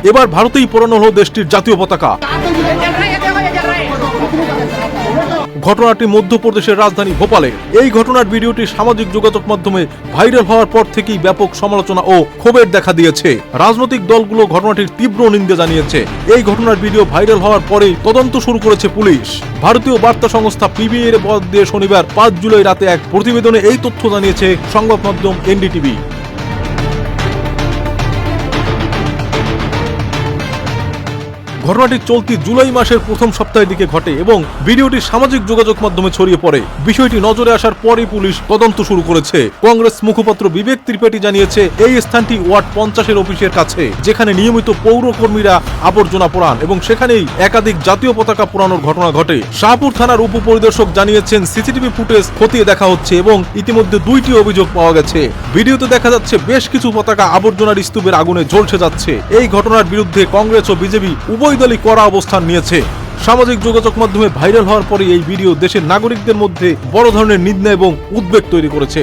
এবার ভারতেই পোড়ানো হলো দেশটির জাতীয় পতাকা। ঘটনাটি মধ্যপ্রদেশের রাজধানী ভোপালে। এই ঘটনার ভিডিওটি সামাজিক যোগাযোগ মাধ্যমে ভাইরাল হওয়ার পর থেকেই ব্যাপক সমালোচনা ও ক্ষোভের দেখা দিয়েছে। রাজনৈতিক দলগুলো ঘটনাটির তীব্র নিন্দা জানিয়েছে। এই ঘটনার ভিডিও ভাইরাল হওয়ার পরেই তদন্ত শুরু করেছে পুলিশ। ভারতীয় বার্তা সংস্থা পিবিআই এর বরাত দিয়ে শনিবার 5 জুলাই রাতে এক প্রতিবেদনে এই তথ্য জানিয়েছে সংবাদ মাধ্যম এনডিটিভি। ঘটনাটি চলতি জুলাই মাসের প্রথম সপ্তাহের দিকে ঘটে এবং ভিডিওটি সামাজিক যোগাযোগ মাধ্যমে ছড়িয়ে পড়ে। বিষয়টি নজরে আসার পরই পুলিশ তদন্ত শুরু করেছে। কংগ্রেস মুখপাত্র বিবেক ত্রিপাঠী জানিয়েছে, এই স্থানটি ওয়ার্ড 50 অফিসের কাছে, যেখানে নিয়মিত পৌরকর্মীরা আবর্জনা পোড়ান এবং সেখানেই একাধিক জাতীয় পতাকা পোড়ানোর ঘটনা ঘটে। শাহপুর থানার উপপরিদর্শক জানিয়েছেন, সিসিটিভি ফুটেজ খতিয়ে দেখা হচ্ছে এবং ইতিমধ্যে 2টি অভিযোগ পাওয়া গেছে। ভিডিওতে দেখা যাচ্ছে বেশ কিছু পতাকা আবর্জনার স্তূপের আগুনে ঝলসে যাচ্ছে। এই ঘটনার বিরুদ্ধে কংগ্রেস ও বিজেপি উভয় দলই কড়া অবস্থান নিয়েছে। সামাজিক যোগাযোগ মাধ্যমে ভাইরাল হওয়ার পরে এই ভিডিও দেশের নাগরিকদের মধ্যে বড় ধরনের নিন্দা এবং উদ্বেগ তৈরি করেছে।